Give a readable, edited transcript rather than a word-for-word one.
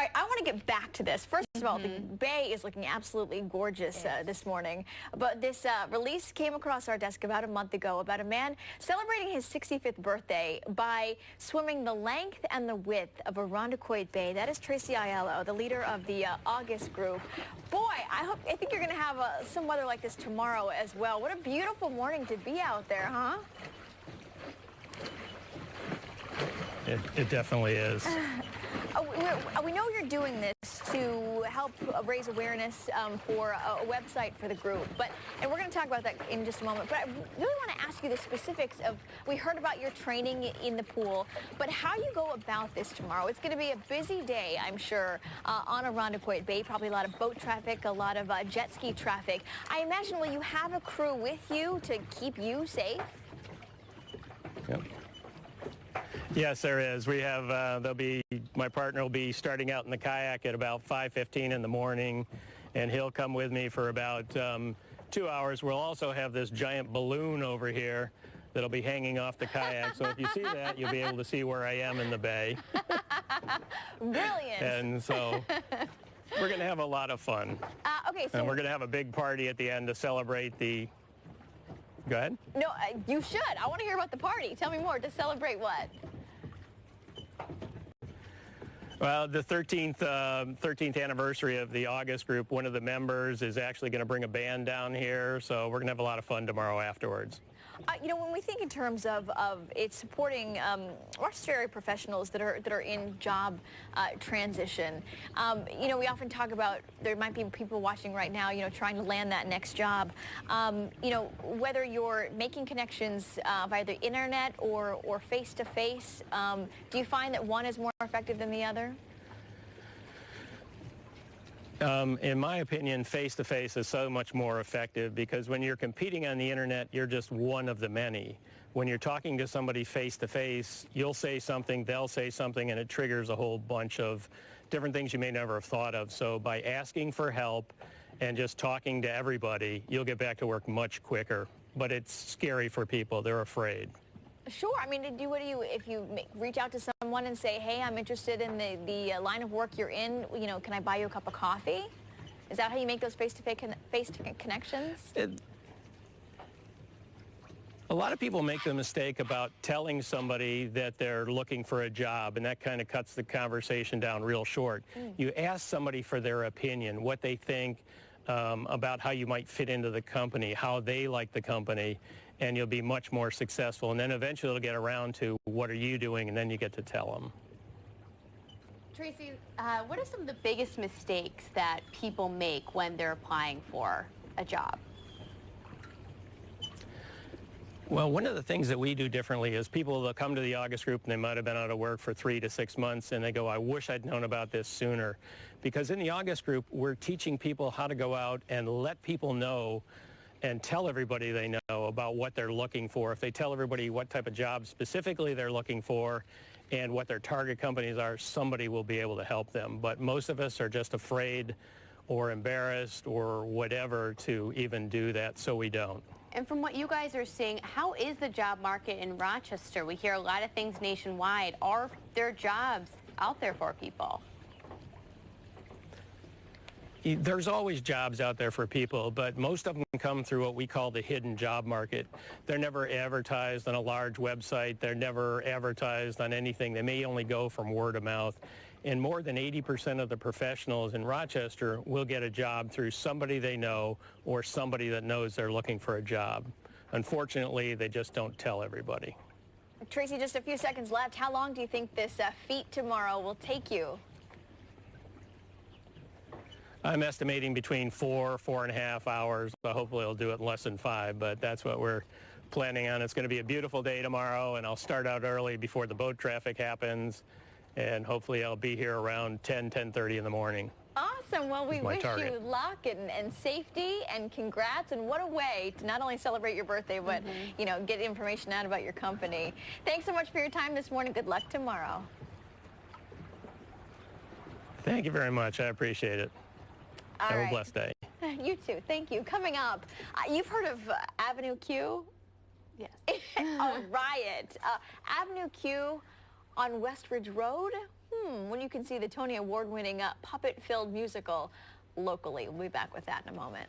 All right, I want to get back to this. First of all, the bay is looking absolutely gorgeous this morning. But this release came across our desk about a month ago about a man celebrating his 65th birthday by swimming the length and the width of Irondequoit Bay. That is Tracey Aiello, the leader of the August group. Boy, I think you're going to have some weather like this tomorrow as well. What a beautiful morning to be out there, huh? It definitely is. We know you're doing this to help raise awareness for a website for the group, and we're going to talk about that in just a moment, but I really want to ask you the specifics of, we heard about your training in the pool, but how you go about this tomorrow. It's going to be a busy day, I'm sure, on Irondequoit Bay, probably a lot of boat traffic, a lot of jet ski traffic. I imagine, will you have a crew with you to keep you safe? Yep. Yes, there is. We have, my partner will be starting out in the kayak at about 5:15 in the morning, and he'll come with me for about 2 hours. We'll also have this giant balloon over here that'll be hanging off the kayak. So if you see that, you'll be able to see where I am in the bay. Brilliant. And so we're going to have a lot of fun. Okay, so and we're going to have a big party at the end to celebrate the... Go ahead. No, you should. I want to hear about the party. Tell me more. To celebrate what? Well, the 13th anniversary of the August group, one of the members is actually going to bring a band down here, so we're going to have a lot of fun tomorrow afterwards. You know, when we think in terms of it supporting Rochester area professionals that are in job transition, you know, we often talk about there might be people watching right now, you know, trying to land that next job. You know, whether you're making connections via the internet or face-to-face, do you find that one is more effective than the other? In my opinion, face-to-face is so much more effective because when you're competing on the internet, you're just one of the many. When you're talking to somebody face-to-face, you'll say something, they'll say something, and it triggers a whole bunch of different things you may never have thought of. So by asking for help and just talking to everybody, you'll get back to work much quicker. But it's scary for people. They're afraid. Sure. I mean, if you reach out to someone and say, hey, I'm interested in the line of work you're in, you know, can I buy you a cup of coffee? Is that how you make those face-to-face connections? A lot of people make the mistake about telling somebody that they're looking for a job, and that kind of cuts the conversation down real short. You ask somebody for their opinion, what they think about how you might fit into the company, how they like the company, and you'll be much more successful. And then eventually it'll get around to what are you doing, and then you get to tell them. Tracey, what are some of the biggest mistakes that people make when they're applying for a job? Well, one of the things that we do differently is people that come to the August group and they might have been out of work for 3 to 6 months and they go, I wish I'd known about this sooner. Because in the August group, we're teaching people how to go out and let people know and tell everybody they know about what they're looking for. If they tell everybody what type of job specifically they're looking for and what their target companies are, somebody will be able to help them. But most of us are just afraid or embarrassed or whatever to even do that, so we don't. And from what you guys are seeing, how is the job market in Rochester? We hear a lot of things nationwide. Are there jobs out there for people? There's always jobs out there for people, but most of them come through what we call the hidden job market. They're never advertised on a large website. They're never advertised on anything. They may only go from word of mouth. And more than 80% of the professionals in Rochester will get a job through somebody they know or somebody that knows they're looking for a job. Unfortunately, they just don't tell everybody. Tracey, just a few seconds left. How long do you think this feat tomorrow will take you? I'm estimating between 4.5 hours, but hopefully I'll do it in less than 5, but that's what we're planning on. It's going to be a beautiful day tomorrow, and I'll start out early before the boat traffic happens, and hopefully I'll be here around 10:30 in the morning. Awesome. Well, we wish you luck and safety and congrats, and what a way to not only celebrate your birthday, but, you know, get information out about your company. Thanks so much for your time this morning. Good luck tomorrow. Thank you very much. I appreciate it. Have a blessed day. You too. Thank you. Coming up, you've heard of Avenue Q? Yes. A riot. Avenue Q on Westridge Road? when you can see the Tony Award-winning puppet-filled musical locally. We'll be back with that in a moment.